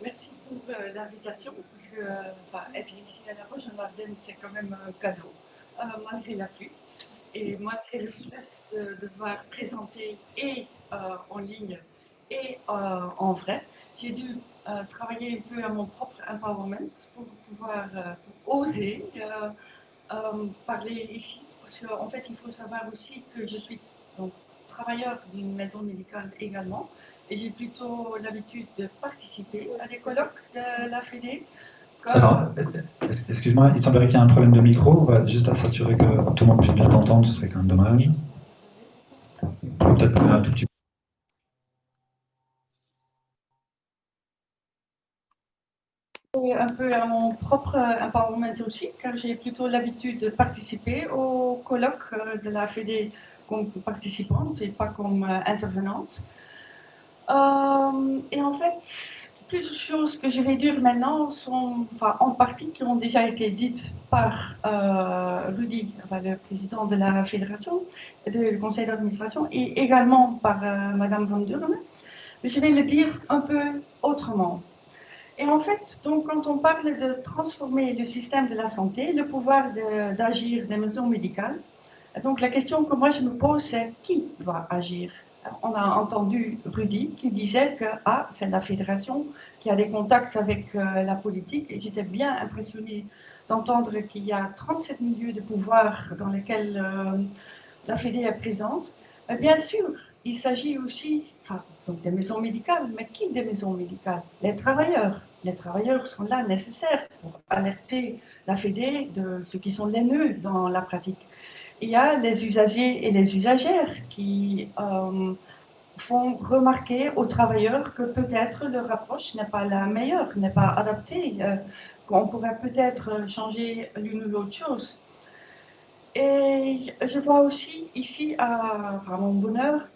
Merci pour l'invitation, parce que être ici à La Roche-en-Ardenne, c'est quand même un cadeau, malgré la pluie et malgré le stress de devoir présenter et en ligne et en vrai. J'ai dû travailler un peu à mon propre empowerment pour pouvoir pour oser parler ici, parce qu'en fait, il faut savoir aussi que je suis donc, travailleur d'une maison médicale également, et j'ai plutôt l'habitude de participer à des colloques de la Fédé. Attends, excuse-moi, il semblerait qu'il y a un problème de micro. On va juste s'assurer que tout le monde puisse bien t'entendre, ce serait quand même dommage. On peut peut-être parler un tout petit peu. Un peu à mon propre empowerment aussi, car j'ai plutôt l'habitude de participer aux colloques de la Fédé comme participante et pas comme intervenante. Et en fait, plusieurs choses que je vais dire maintenant sont en partie qui ont déjà été dites par Rudy, le président de la fédération, du conseil d'administration, et également par Madame Van Durme. Mais je vais le dire un peu autrement. Et en fait, donc, quand on parle de transformer le système de la santé, le pouvoir d'agir des maisons médicales, donc la question que moi je me pose, c'est qui doit agir? On a entendu Rudy qui disait que c'est la fédération qui a des contacts avec la politique, et j'étais bien impressionnée d'entendre qu'il y a 37 milieux de pouvoir dans lesquels la Fédé est présente. Mais bien sûr, il s'agit aussi donc des maisons médicales, mais qui des maisons médicales? Les travailleurs. Les travailleurs sont là nécessaires pour alerter la Fédé de ce qui sont les nœuds dans la pratique. Il y a les usagers et les usagères qui font remarquer aux travailleurs que peut-être leur approche n'est pas la meilleure, n'est pas adaptée, qu'on pourrait peut-être changer l'une ou l'autre chose. Et je vois aussi ici, à mon bonheur,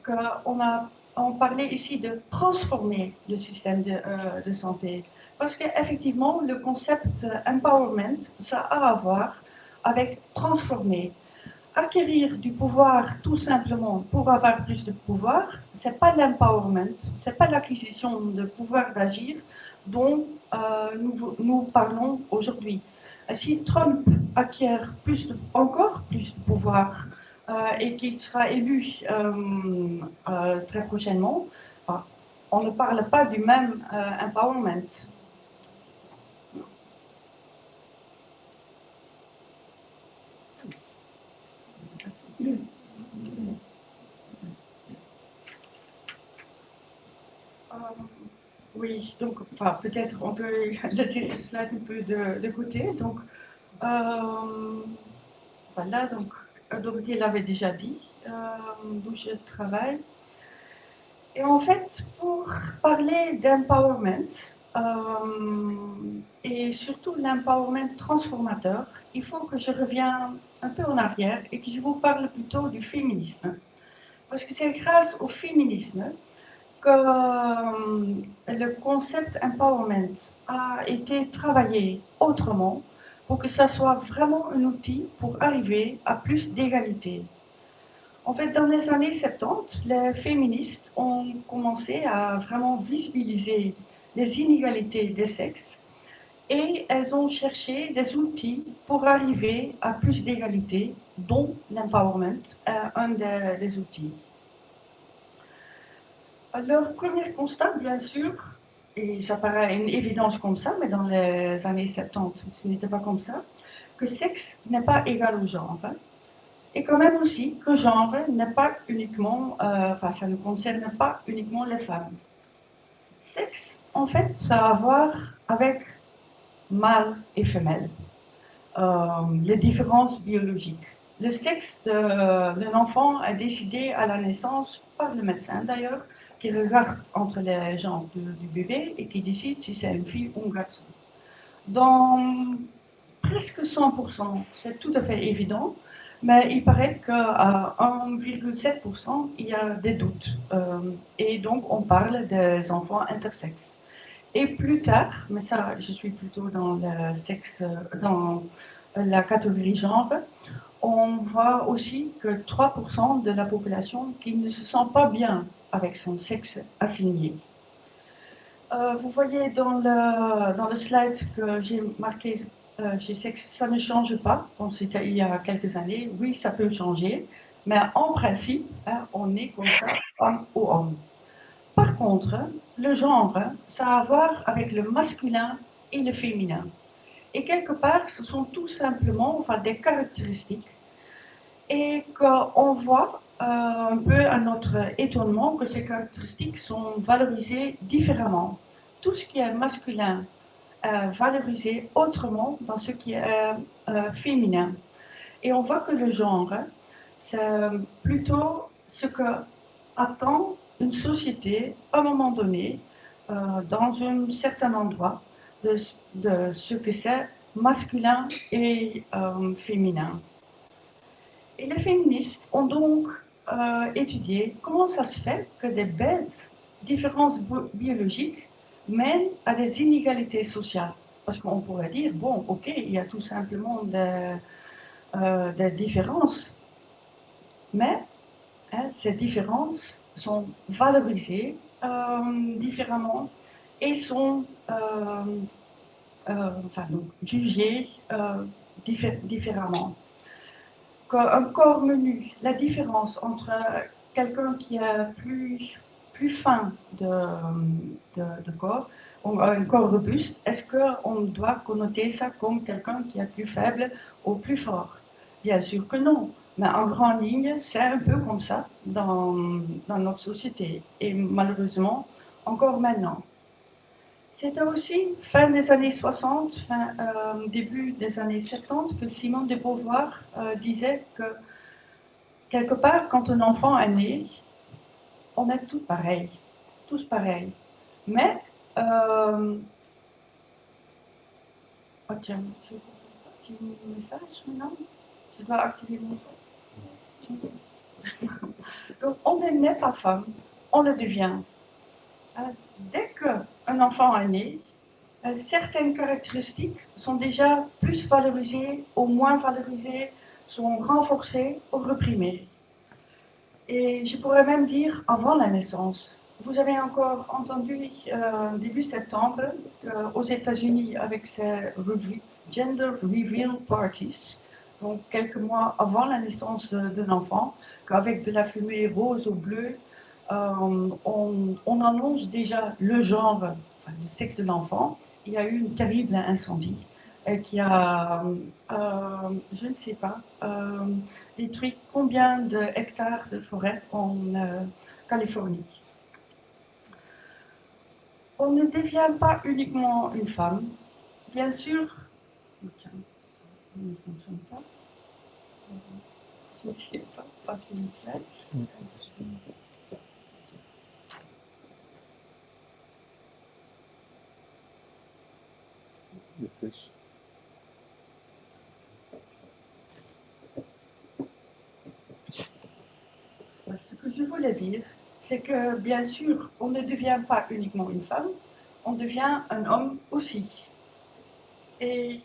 on parlait ici de transformer le système de santé. Parce qu'effectivement, le concept empowerment, ça a à voir avec transformer. Acquérir du pouvoir tout simplement pour avoir plus de pouvoir, c'est pas l'empowerment, c'est pas l'acquisition de pouvoir d'agir dont nous parlons aujourd'hui. Si Trump acquiert encore plus de pouvoir et qu'il sera élu très prochainement, on ne parle pas du même empowerment. Oui, donc peut-être on peut laisser ce slide un peu de côté. Donc, voilà, donc Dorothée l'avait déjà dit, d'où je travaille. Et en fait, pour parler d'empowerment, et surtout l'empowerment transformateur, il faut que je revienne un peu en arrière et que je vous parle plutôt du féminisme. Parce que c'est grâce au féminisme que le concept empowerment a été travaillé autrement pour que ça soit vraiment un outil pour arriver à plus d'égalité. En fait, dans les années 70, les féministes ont commencé à vraiment visibiliser les inégalités des sexes et elles ont cherché des outils pour arriver à plus d'égalité, dont l'empowerment, un des outils. Leur premier constat, bien sûr, et ça paraît une évidence comme ça, mais dans les années 70, ce n'était pas comme ça, que sexe n'est pas égal au genre. Hein, et quand même aussi que genre n'est pas uniquement, ça ne concerne pas uniquement les femmes. Sexe, en fait, ça a à voir avec mâle et femelle, les différences biologiques. Le sexe d'un enfant est décidé à la naissance par le médecin d'ailleurs, qui regarde entre les jambes du bébé et qui décide si c'est une fille ou un garçon. Dans presque 100%, c'est tout à fait évident, mais il paraît qu'à 1,7%, il y a des doutes. Et donc, on parle des enfants intersexes. Et plus tard, mais ça, je suis plutôt dans le sexe, dans la catégorie genre, on voit aussi que 3% de la population qui ne se sent pas bien avec son sexe assigné. Vous voyez dans le slide que j'ai marqué, je sais que ça ne change pas. Bon, c'était il y a quelques années. Oui, ça peut changer. Mais en principe, hein, on est comme ça, homme ou homme. Par contre, le genre, ça a à voir avec le masculin et le féminin. Et quelque part, ce sont tout simplement enfin, des caractéristiques. Et qu'on voit un peu à notre étonnement que ces caractéristiques sont valorisées différemment. Tout ce qui est masculin est valorisé autrement dans ce qui est féminin. Et on voit que le genre, c'est plutôt ce que attend une société à un moment donné, dans un certain endroit, de ce que c'est masculin et féminin. Et les féministes ont donc étudié comment ça se fait que des bêtes différences biologiques mènent à des inégalités sociales. Parce qu'on pourrait dire, bon, ok, il y a tout simplement des différences, mais hein, ces différences sont valorisées différemment et sont enfin, donc, jugées différemment. Un corps menu, la différence entre quelqu'un qui est plus fin de corps, ou un corps robuste, est-ce qu'on doit connoter ça comme quelqu'un qui est plus faible ou plus fort? Bien sûr que non. Mais en grande ligne, c'est un peu comme ça dans notre société. Et malheureusement, encore maintenant. C'était aussi fin des années 60, début des années 70, que Simone de Beauvoir disait que quelque part, quand un enfant est né, on est tous pareils. Tous pareils. Mais, oh tiens, je active mon message maintenant. Je dois activer mon message. Donc, on n'est pas femme, on le devient. Dès qu'un enfant est né, certaines caractéristiques sont déjà plus valorisées ou moins valorisées, sont renforcées ou reprimées. Et je pourrais même dire avant la naissance. Vous avez encore entendu début septembre aux États-Unis avec ces Gender Reveal Parties, donc quelques mois avant la naissance d'un enfant, qu'avec de la fumée rose ou bleue, on annonce déjà le genre, enfin, le sexe de l'enfant. Il y a eu une terrible incendie qui a, je ne sais pas, détruit combien de hectares de forêt en Californie. On ne devient pas uniquement une femme, bien sûr. Tiens, ça ne fonctionne pas. Je ne sais pas passer une slide. Les flèches. Ce que je voulais dire, c'est que bien sûr, on ne devient pas uniquement une femme, on devient un homme aussi. Et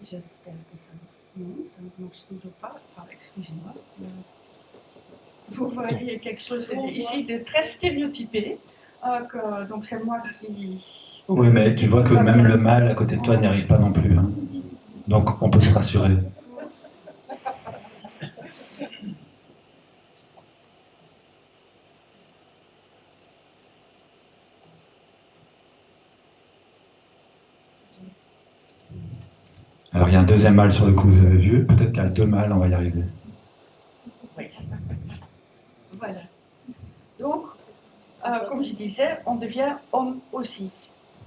j'espère que ça ne marche toujours pas. Ah, excusez-moi. Vous voyez quelque chose ici de très stéréotypé. Donc c'est moi qui... Oui, mais tu vois que même le mâle à côté de toi n'y arrive pas non plus. Hein. Donc on peut se rassurer. Alors il y a un deuxième mâle sur le coup, vous avez vu. Peut-être qu'à deux mâles, on va y arriver. Oui. Voilà. Donc, comme je disais, on devient homme aussi.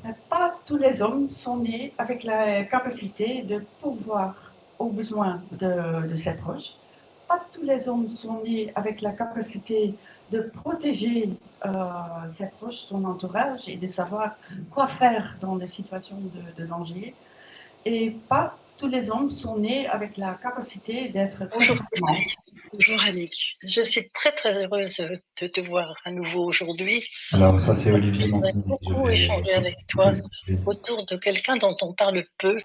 Mais pas tous les hommes sont nés avec la capacité de pourvoir aux besoins de ses proches. Pas tous les hommes sont nés avec la capacité de protéger ses proches, son entourage, et de savoir quoi faire dans des situations de danger. Et pas tous les hommes sont nés avec la capacité d'être performants. Bonjour Annick, je suis très très heureuse de te voir à nouveau aujourd'hui. Alors ça c'est Olivier Montigny. J'aimerais beaucoup échanger avec toi autour de quelqu'un dont on parle peu.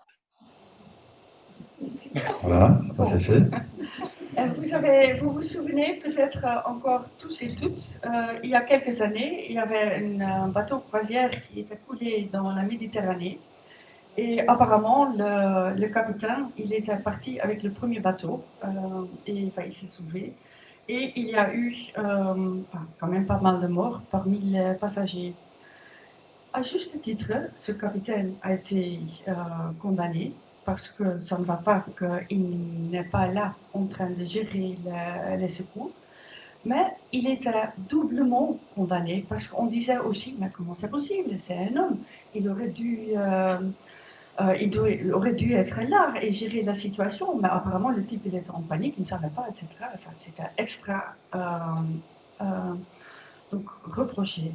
Voilà, ça c'est fait. Vous vous souvenez peut-être encore tous et toutes, il y a quelques années, il y avait un bateau croisière qui était coulé dans la Méditerranée. Et apparemment, le capitaine, il était parti avec le premier bateau et enfin, il s'est sauvé. Et il y a eu enfin, quand même pas mal de morts parmi les passagers. À juste titre, ce capitaine a été condamné parce que ça ne va pas qu'il n'est pas là en train de gérer les secours. Mais il était doublement condamné parce qu'on disait aussi, mais comment c'est possible? C'est un homme. Il aurait dû, il aurait dû être là et gérer la situation. Mais apparemment, le type, il était en panique, il ne savait pas, etc. Enfin, c'était extra euh, donc, reproché.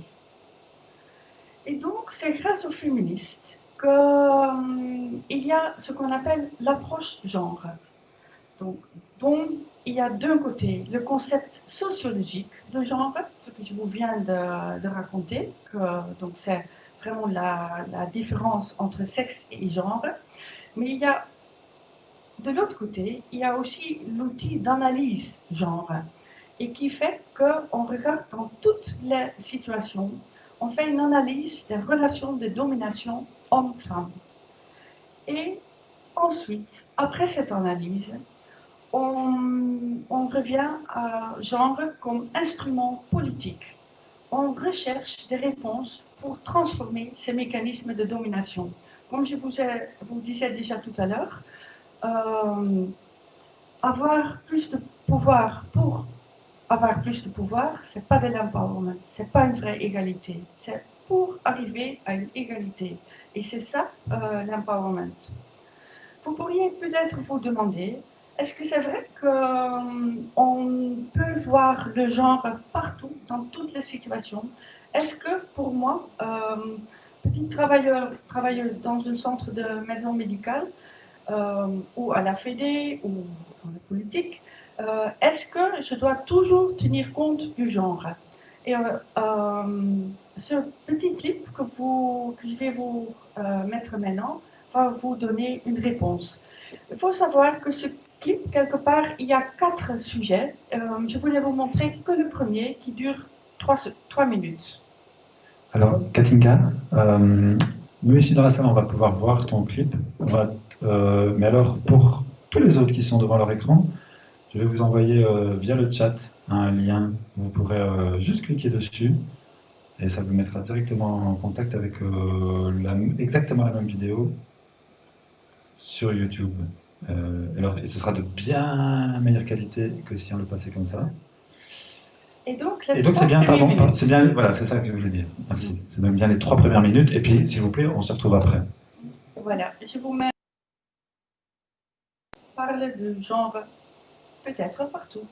Et donc, c'est grâce aux féministes qu'il y a ce qu'on appelle l'approche genre. Donc, dont il y a d'un côté le concept sociologique de genre, ce que je vous viens de raconter, que, donc c'est vraiment la différence entre sexe et genre. Mais il y a, de l'autre côté, il y a aussi l'outil d'analyse genre, et qui fait qu'on regarde dans toutes les situations, on fait une analyse des relations de domination homme-femme. Et ensuite, après cette analyse, on revient à genre comme instrument politique. On recherche des réponses pour transformer ces mécanismes de domination. Comme je vous disais déjà tout à l'heure, euh, avoir plus de pouvoir pour avoir plus de pouvoir, c'est pas de l'empowerment, c'est pas une vraie égalité, c'est pour arriver à une égalité. Et c'est ça l'empowerment. Vous pourriez peut-être vous demander, est-ce que c'est vrai qu'on peut voir le genre partout, dans toutes les situations? Est-ce que pour moi, petit travailleur dans un centre de maison médicale, ou à la Fédé, ou dans la politique, est-ce que je dois toujours tenir compte du genre? Et ce petit clip que je vais vous mettre maintenant va vous donner une réponse. Il faut savoir que ce clip, quelque part, il y a 4 sujets. Je voulais vous montrer que le premier qui dure 3 minutes. Alors, Katinka, nous ici dans la salle, on va pouvoir voir ton clip. Mais alors, pour tous les autres qui sont devant leur écran, je vais vous envoyer via le chat un lien. Vous pourrez juste cliquer dessus et ça vous mettra directement en contact avec exactement la même vidéo sur YouTube. Et ce sera de bien meilleure qualité que si on le passait comme ça. Et donc, C'est bien, pardon, c'est bien, voilà, c'est ça que je voulais dire. Merci. C'est donc bien les 3 premières minutes, et puis, s'il vous plaît, on se retrouve après. Voilà, je vous mets parle de genre peut-être partout.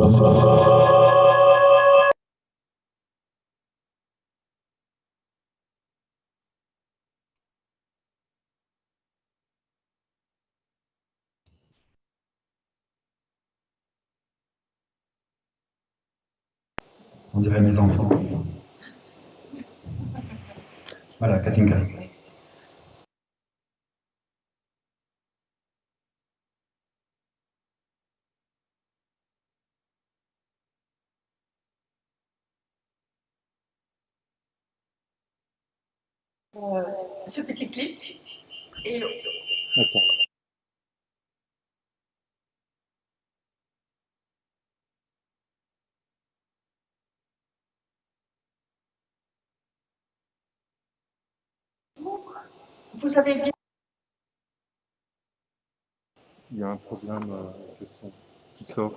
On dirait mes enfants. Voilà, Katinka. Ce petit clip. Et Attends. vous avez bien. Il y a un problème de son qui sort.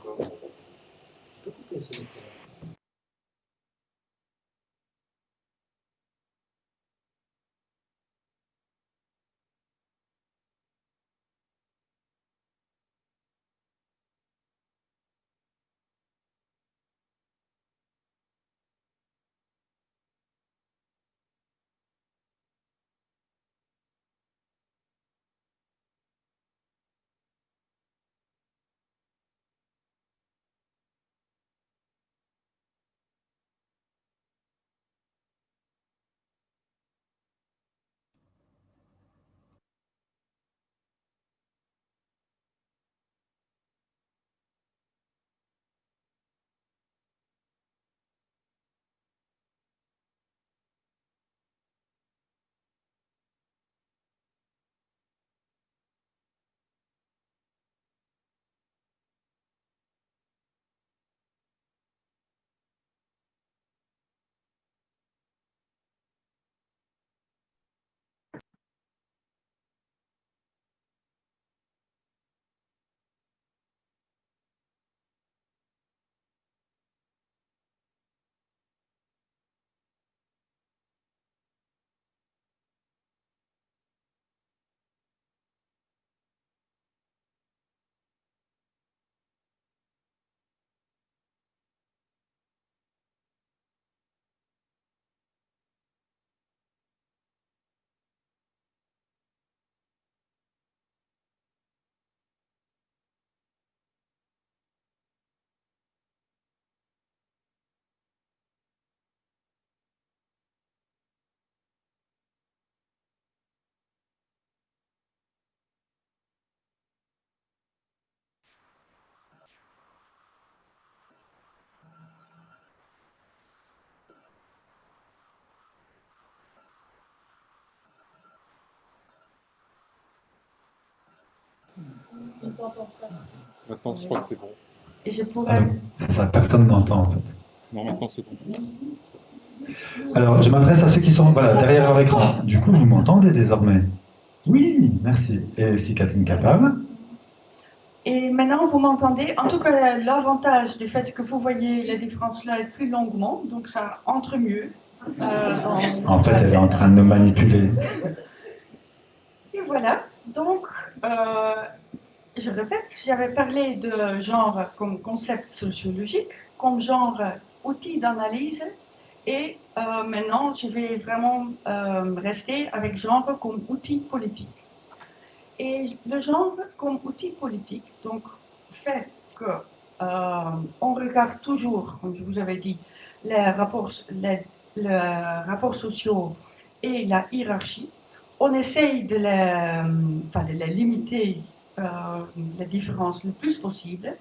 Maintenant, je crois que c'est bon. Et je Ah pourrais. non, c'est ça, personne n'entend en fait. Non, maintenant c'est bon. Alors, je m'adresse à ceux qui sont voilà, derrière leur écran. Du coup, vous m'entendez désormais? Oui, merci. Et si Katinka parle? Et maintenant, vous m'entendez. En tout cas, l'avantage du fait que vous voyez la différence là plus longuement, donc ça entre mieux. En fait, elle est en train de nous manipuler. Et voilà. Donc, je répète, j'avais parlé de genre comme concept sociologique, comme genre outil d'analyse. Et maintenant, je vais vraiment rester avec genre comme outil politique. Et le genre comme outil politique, donc, fait que on regarde toujours, comme je vous avais dit, les rapports sociaux et la hiérarchie. On essaye de les limiter, les différences le plus possible.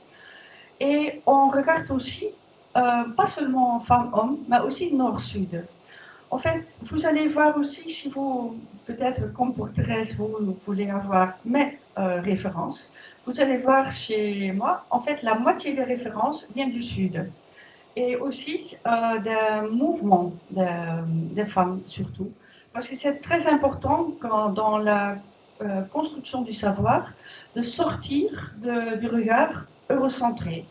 Et on regarde aussi, pas seulement femmes-hommes, mais aussi nord-sud. En fait, vous allez voir aussi, si vous, peut-être comme pour Thérèse, vous voulez avoir mes références, vous allez voir chez moi, en fait, la moitié des références vient du Sud. Et aussi des mouvements des femmes, surtout. Parce que c'est très important dans la construction du savoir de sortir du regard eurocentré.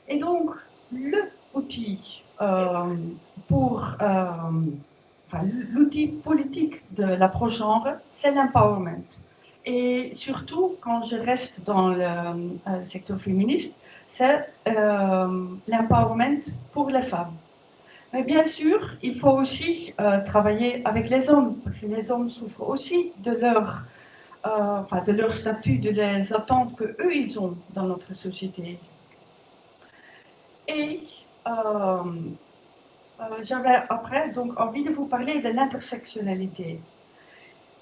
Et donc, l'outil l'outil politique de l'approche genre, c'est l'empowerment. Et surtout, quand je reste dans le secteur féministe, c'est l'empowerment pour les femmes. Mais bien sûr, il faut aussi travailler avec les hommes, parce que les hommes souffrent aussi de de leur statut, de les attentes qu'eux, ils ont dans notre société. Et j'avais après donc envie de vous parler de l'intersectionnalité.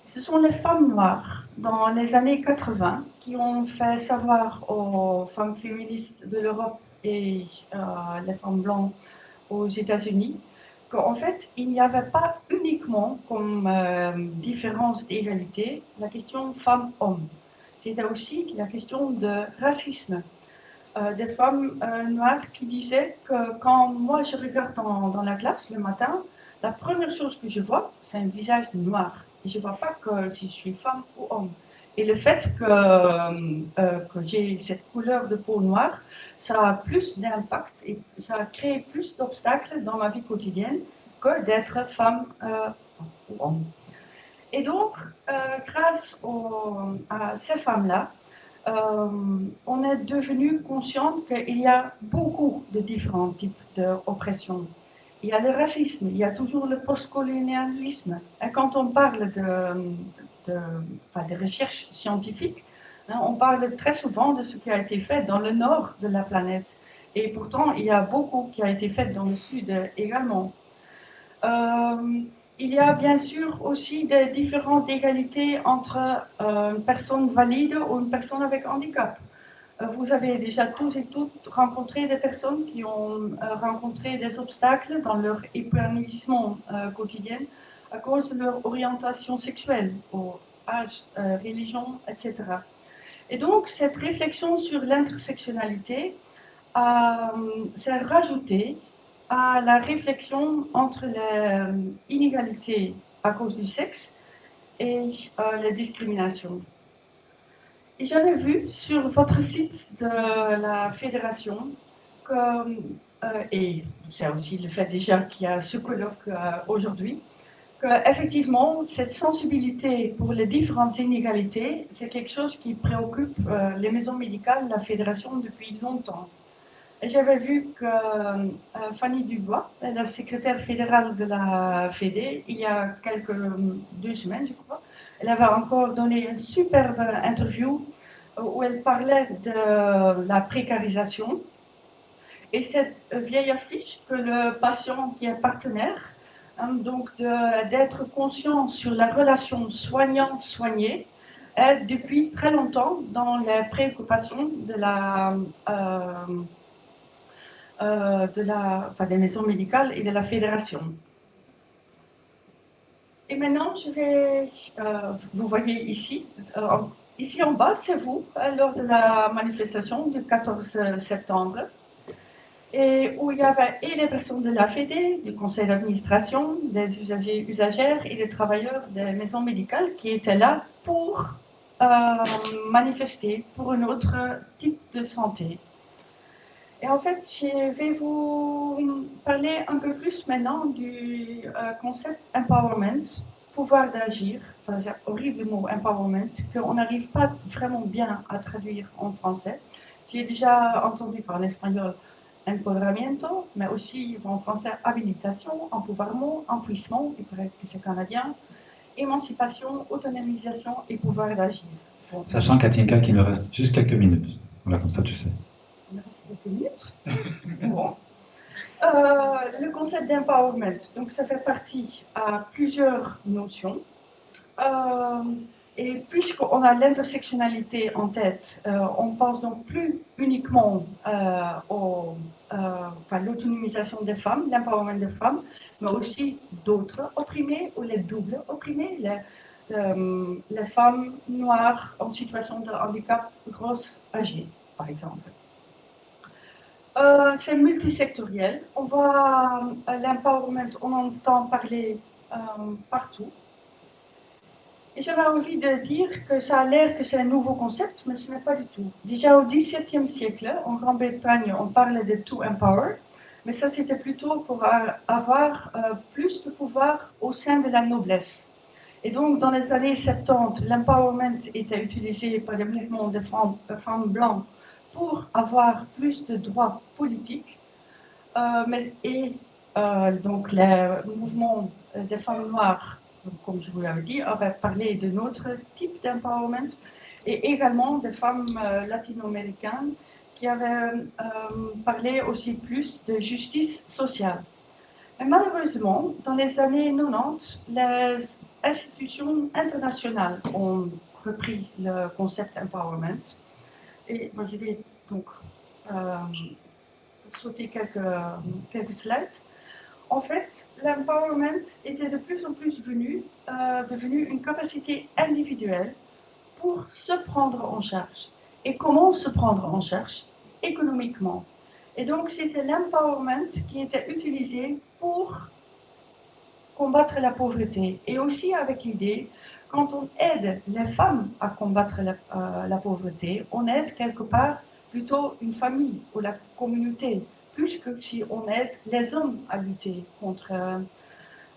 Ce sont les femmes noires dans les années 80 qui ont fait savoir aux femmes féministes de l'Europe et les femmes blanches aux États-Unis qu'en fait, il n'y avait pas uniquement comme différence d'égalité la question femmes-hommes. C'était aussi la question de racisme. Des femmes noires qui disaient que quand moi je regarde dans la classe le matin, la première chose que je vois, c'est un visage noir. Et je ne vois pas que si je suis femme ou homme. Et le fait que j'ai cette couleur de peau noire, ça a plus d'impact et ça a créé plus d'obstacles dans ma vie quotidienne que d'être femme ou homme. Et donc, grâce à ces femmes-là, on est devenu conscient qu'il y a beaucoup de différents types d'oppression. Il y a le racisme, il y a toujours le postcolonialisme. Et quand on parle de recherche scientifique, on parle très souvent de ce qui a été fait dans le nord de la planète. Et pourtant, il y a beaucoup qui a été fait dans le sud également. Il y a bien sûr aussi des différences d'égalité entre une personne valide ou une personne avec handicap. Vous avez déjà tous et toutes rencontré des personnes qui ont rencontré des obstacles dans leur épanouissement quotidien à cause de leur orientation sexuelle, ou âge, religion, etc. Et donc, cette réflexion sur l'intersectionnalité s'est rajoutée à la réflexion entre les inégalités à cause du sexe et les discriminations. Et j'avais vu sur votre site de la fédération que, et c'est aussi le fait déjà qu'il y a ce colloque aujourd'hui, qu'effectivement, cette sensibilité pour les différentes inégalités, c'est quelque chose qui préoccupe les maisons médicales, la fédération depuis longtemps. Et j'avais vu que Fanny Dubois, la secrétaire fédérale de la Fédé, il y a 2 semaines, je crois, elle avait encore donné une superbe interview où elle parlait de la précarisation. Et cette vieille affiche que le patient qui est partenaire, donc d'être conscient sur la relation soignant-soigné, est depuis très longtemps dans les préoccupations des maisons médicales et de la fédération. Et maintenant, vous voyez ici, ici en bas, c'est vous, lors de la manifestation du 14 septembre, et où il y avait et des personnes de la Fédé, du conseil d'administration, des usagers, usagères et des travailleurs des maisons médicales qui étaient là pour manifester pour un autre type de santé. Et en fait, je vais vous parler un peu plus maintenant du concept empowerment, pouvoir d'agir, enfin, c'est horrible le mot empowerment, qu'on n'arrive pas vraiment bien à traduire en français. J'ai déjà entendu par l'espagnol empoderamiento, mais aussi en français habilitation, empouvoirment, empuissement, il paraît que c'est canadien, émancipation, autonomisation et pouvoir d'agir. Bon. Sachant, Katinka, qu'il me reste juste quelques minutes. Voilà, comme ça tu sais. Il me reste quelques minutes. Bon. Le concept d'empowerment, donc ça fait partie à plusieurs notions. Et puisqu'on a l'intersectionnalité en tête, on pense donc plus uniquement à l'autonomisation des femmes, l'empowerment des femmes, mais aussi d'autres opprimés ou les doubles opprimés, les femmes noires en situation de handicap grosses âgées, par exemple. C'est multisectoriel. On voit l'empowerment, on entend parler partout. Et j'avais envie de dire que ça a l'air que c'est un nouveau concept, mais ce n'est pas du tout. Déjà au XVIIe siècle, en Grande-Bretagne, on parlait de to empower, mais ça c'était plutôt pour avoir plus de pouvoir au sein de la noblesse. Et donc, dans les années 70, l'empowerment était utilisé par les mouvements de femmes blancs pour avoir plus de droits politiques. Donc, les mouvements des femmes noires, comme je vous l'avais dit, avaient parlé d'un autre type d'empowerment, et également des femmes latino-américaines qui avaient parlé aussi plus de justice sociale. Mais malheureusement, dans les années 90, les institutions internationales ont repris le concept empowerment. Et moi, je vais donc sauter quelques slides. En fait, l'empowerment était de plus en plus devenu une capacité individuelle pour se prendre en charge. Et comment se prendre en charge? Économiquement. Et donc, c'était l'empowerment qui était utilisé pour combattre la pauvreté. Et aussi avec l'idée, quand on aide les femmes à combattre la pauvreté, on aide quelque part plutôt une famille ou la communauté, plus que si on aide les hommes à lutter contre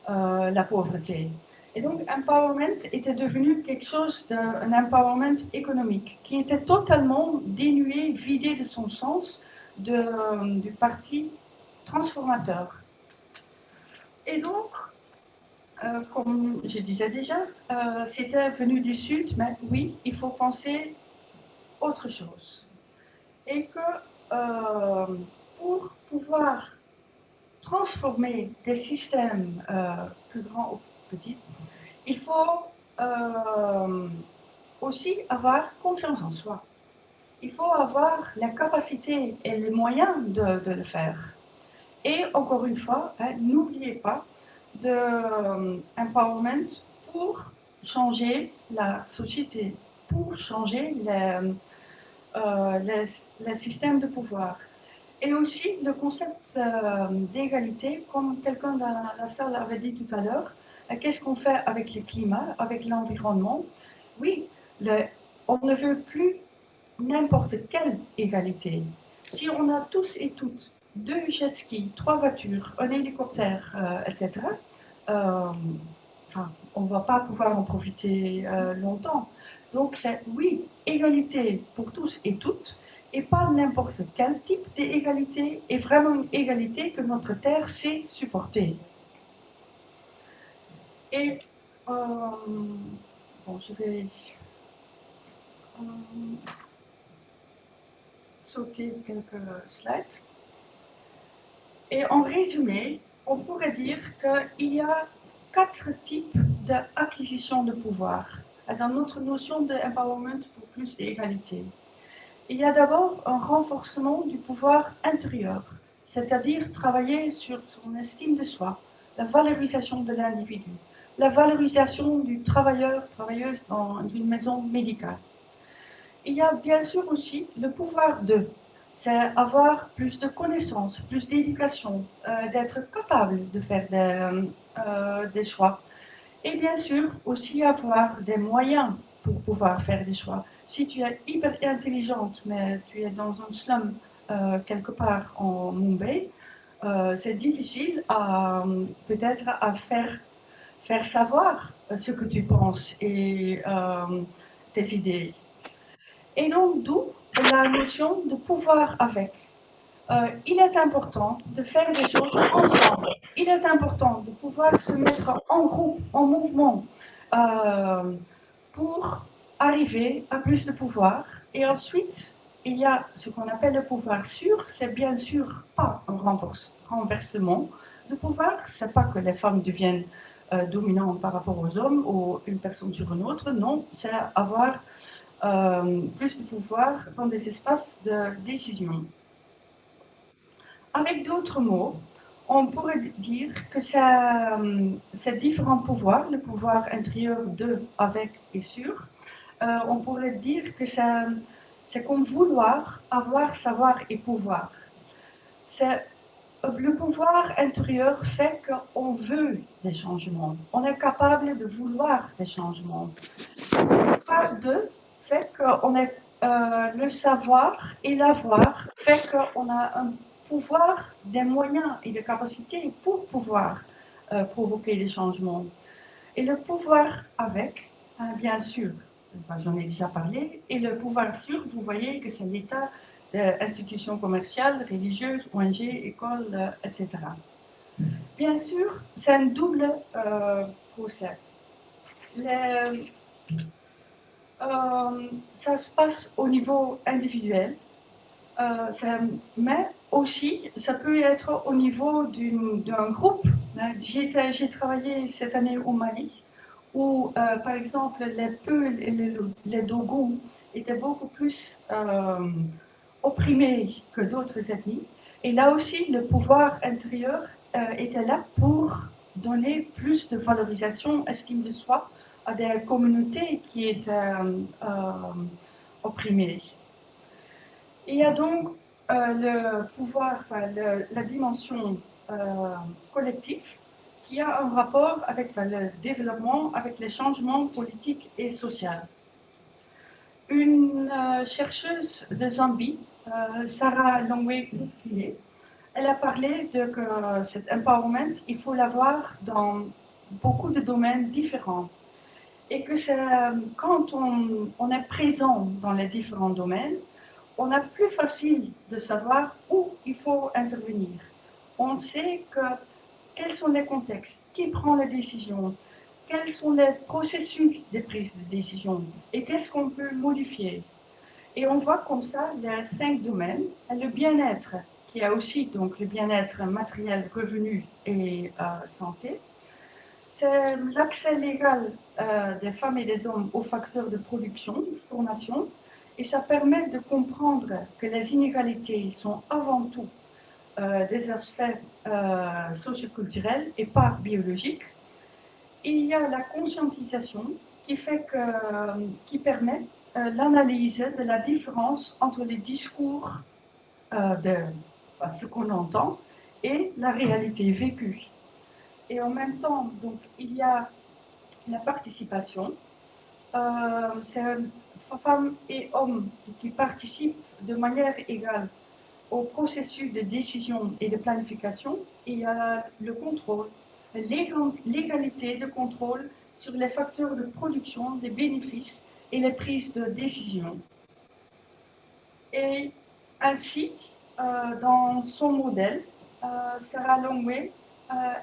la pauvreté. Et donc, empowerment était devenu quelque chose d'un empowerment économique qui était totalement dénué, vidé de son sens du parti transformateur. Et donc, comme je disais déjà, c'était venu du Sud, mais oui, il faut penser autre chose. Et que pour pouvoir transformer des systèmes plus grands ou petits, il faut aussi avoir confiance en soi. Il faut avoir la capacité et les moyens de le faire. Et encore une fois, n'oubliez pas de empowerment pour changer la société, pour changer les systèmes de pouvoir. Et aussi le concept d'égalité, comme quelqu'un dans la salle avait dit tout à l'heure, qu'est-ce qu'on fait avec le climat, avec l'environnement? Oui, on ne veut plus n'importe quelle égalité. Si on a tous et toutes 2 jet skis, 3 voitures, un hélicoptère, etc., on ne va pas pouvoir en profiter longtemps. Donc c'est, oui, égalité pour tous et toutes, et pas n'importe quel type d'égalité, et vraiment une égalité que notre Terre sait supporter. Et, bon, je vais sauter quelques slides. Et en résumé, on pourrait dire qu'il y a 4 types d'acquisition de pouvoir dans notre notion d'empowerment pour plus d'égalité. Il y a d'abord un renforcement du pouvoir intérieur, c'est-à-dire travailler sur son estime de soi, la valorisation de l'individu, la valorisation du travailleuse dans une maison médicale. Il y a bien sûr aussi le pouvoir de, c'est avoir plus de connaissances, plus d'éducation, d'être capable de faire des choix. Et bien sûr aussi avoir des moyens pour pouvoir faire des choix. Si tu es hyper intelligente, mais tu es dans un slum quelque part en Mumbai, c'est difficile peut-être à faire savoir ce que tu penses et tes idées. Et donc, d'où la notion de pouvoir avec. Il est important de faire des choses ensemble. Il est important de pouvoir se mettre en groupe, en mouvement, pour arriver à plus de pouvoir. Et ensuite, il y a ce qu'on appelle le pouvoir sûr. C'est bien sûr pas un renversement de pouvoir. C'est pas que les femmes deviennent dominantes par rapport aux hommes ou une personne sur une autre. Non, c'est avoir plus de pouvoir dans des espaces de décision. Avec d'autres mots, on pourrait dire que ces différents pouvoirs, le pouvoir intérieur de, avec et sur, on pourrait dire que c'est comme vouloir, avoir, savoir et pouvoir. Le pouvoir intérieur fait qu'on veut des changements. On est capable de vouloir des changements. Le pouvoir de fait qu'on est le savoir et l'avoir fait qu'on a un pouvoir, des moyens et des capacités pour pouvoir provoquer des changements. Et le pouvoir avec, bien sûr, j'en ai déjà parlé, et le pouvoir sur, vous voyez que c'est l'État, institutions commerciales, religieuses, ONG, écoles, etc. Bien sûr, c'est un double procès. Ça se passe au niveau individuel, mais aussi ça peut être au niveau d'un groupe. J'ai travaillé cette année au Mali, où par exemple les Peuls et les Dogons étaient beaucoup plus opprimés que d'autres ethnies. Et là aussi, le pouvoir intérieur était là pour donner plus de valorisation, estime de soi, à des communautés qui étaient opprimées. Il y a donc le pouvoir, enfin, la dimension collective qui a un rapport avec le développement, avec les changements politiques et sociaux. Une chercheuse de Zambie, Sarah Longwe-Ukile, elle a parlé de que cet empowerment, il faut l'avoir dans beaucoup de domaines différents. Et que quand on est présent dans les différents domaines, on a plus facile de savoir où il faut intervenir. On sait quels sont les contextes, qui prend les décisions, quels sont les processus de prise de décision et qu'est-ce qu'on peut modifier. Et on voit comme ça les 5 domaines, le bien-être, qui a aussi donc le bien-être matériel, revenu et santé. C'est l'accès légal des femmes et des hommes aux facteurs de production, de formation, et ça permet de comprendre que les inégalités sont avant tout des aspects socioculturels et pas biologiques. Il y a la conscientisation qui permet l'analyse de la différence entre les discours de ce qu'on entend et la réalité vécue. Et en même temps, donc, il y a la participation. C'est femmes et hommes qui participent de manière égale au processus de décision et de planification. Et il y a le contrôle, l'égalité de contrôle sur les facteurs de production, des bénéfices et les prises de décision. Et ainsi, dans son modèle, Sarah Longwe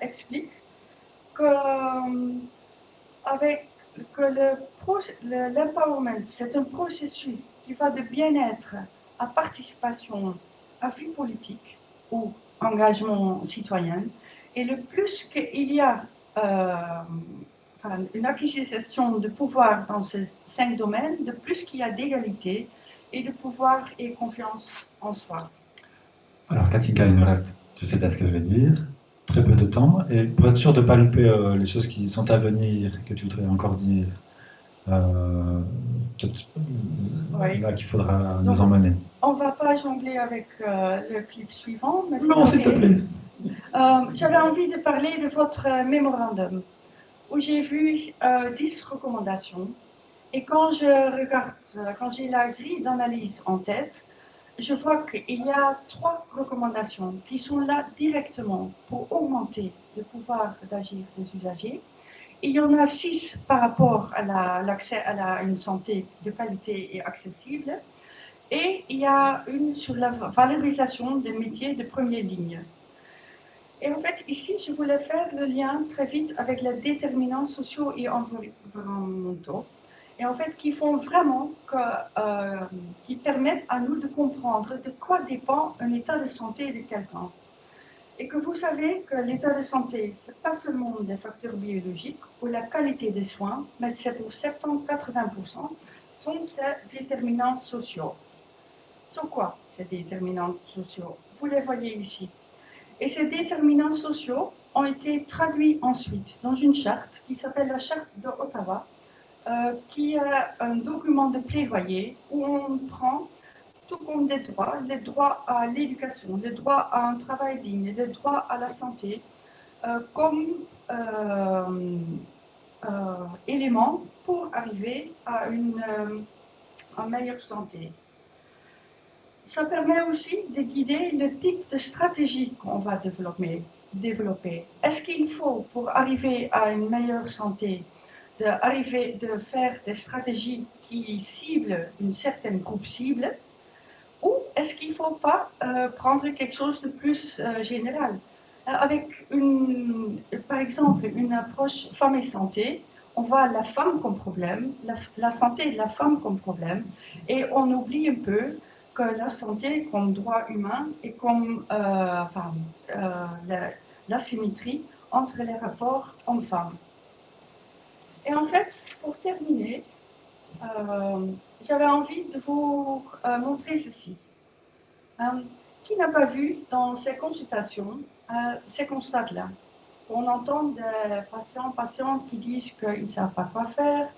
explique que l'empowerment, c'est un processus qui va de bien-être à participation à vie politique ou engagement citoyen. Et le plus qu'il y a une acquisition de pouvoir dans ces 5 domaines, de plus qu'il y a d'égalité et de pouvoir et confiance en soi. Alors, Katinka, il nous reste, tu sais bien ce que je vais dire, très peu de temps. Et pour être sûr de ne pas louper les choses qui sont à venir, que tu voudrais encore dire, Oui. là qu'il faudra Donc, nous emmener. On ne va pas jongler avec le clip suivant. Mais non, s'il te plaît. J'avais envie de parler de votre mémorandum, où j'ai vu 10 recommandations. Et quand j'ai la grille d'analyse en tête, je vois qu'il y a 3 recommandations qui sont là directement pour augmenter le pouvoir d'agir des usagers. Il y en a 6 par rapport à l'accès à une santé de qualité et accessible. Et il y a une sur la valorisation des métiers de première ligne. Et en fait, ici, je voulais faire le lien très vite avec les déterminants sociaux et environnementaux. Et en fait, qui font vraiment qui permettent à nous de comprendre de quoi dépend un état de santé de quelqu'un. Et que vous savez que l'état de santé, ce n'est pas seulement des facteurs biologiques ou la qualité des soins, mais c'est pour 70-80% sont ces déterminants sociaux. Sur quoi ces déterminants sociaux? Vous les voyez ici. Et ces déterminants sociaux ont été traduits ensuite dans une charte qui s'appelle la charte de Ottawa, qui est un document de plaidoyer où on prend tout comme des droits, les droits à l'éducation, les droits à un travail digne, les droits à la santé, comme éléments pour arriver à une meilleure santé. Ça permet aussi de guider le type de stratégie qu'on va développer. développer? Est-ce qu'il faut, pour arriver à une meilleure santé, de faire des stratégies qui ciblent une certaine groupe cible, ou est-ce qu'il ne faut pas prendre quelque chose de plus général? Avec par exemple une approche femme et santé, on voit la femme comme problème, la santé de la femme comme problème, et on oublie un peu que la santé comme droit humain et comme l'asymétrie entre les rapports hommes-femmes. Et en fait, pour terminer, j'avais envie de vous montrer ceci. Qui n'a pas vu dans ces consultations ces constats-là? On entend des patients qui disent qu'ils ne savent pas quoi faire,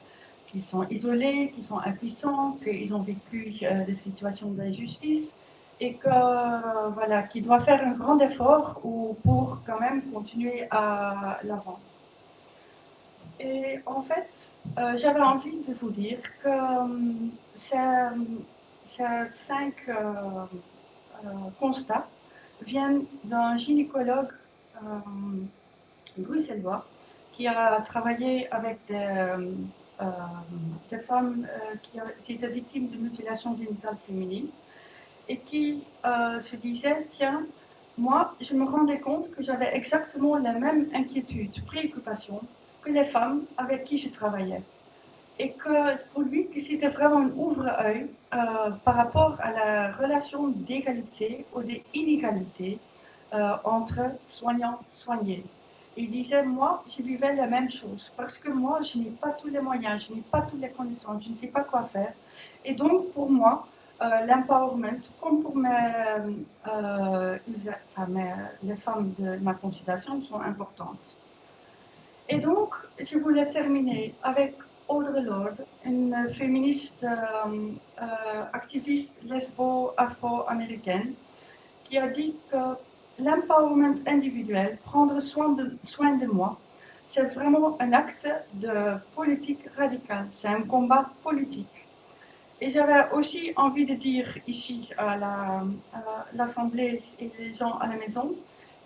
qu'ils sont isolés, qu'ils sont impuissants, qu'ils ont vécu des situations d'injustice et voilà, qu'ils doivent faire un grand effort pour quand même continuer à l'avant. Et en fait, j'avais envie de vous dire que ces 5 constats viennent d'un gynécologue bruxellois qui a travaillé avec des femmes qui étaient victimes de mutilation génitale féminine et qui se disait, tiens, moi, je me rendais compte que j'avais exactement la même inquiétude, préoccupation que les femmes avec qui je travaillais. Et que pour lui, que c'était vraiment un ouvre-œil par rapport à la relation d'égalité ou d'inégalité entre soignants et soignés. Il disait, moi, je vivais la même chose, parce que moi, je n'ai pas tous les moyens, je n'ai pas toutes les connaissances, je ne sais pas quoi faire. Et donc, pour moi, l'empowerment, comme pour les femmes de ma consultation, sont importantes. Et donc, je voulais terminer avec Audre Lorde, une féministe activiste lesbo-afro-américaine, qui a dit que l'empowerment individuel, prendre soin de moi, c'est vraiment un acte de politique radicale, c'est un combat politique. Et j'avais aussi envie de dire ici à l'Assemblée et les gens à la maison,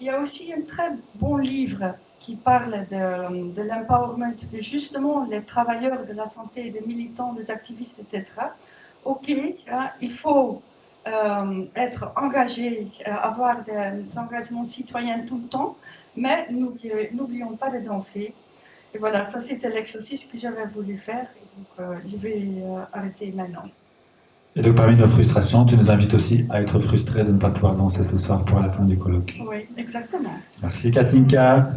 il y a aussi un très bon livre qui parle de l'empowerment de justement les travailleurs de la santé, des militants, des activistes, etc. Ok, il faut être engagé, avoir des engagements citoyens tout le temps, mais n'oublions pas de danser. Et voilà, ça c'était l'exercice que j'avais voulu faire, et donc je vais arrêter maintenant. Et donc parmi nos frustrations, tu nous invites aussi à être frustrés de ne pas pouvoir danser ce soir pour la fin du colloque. Oui, exactement. Merci Katinka.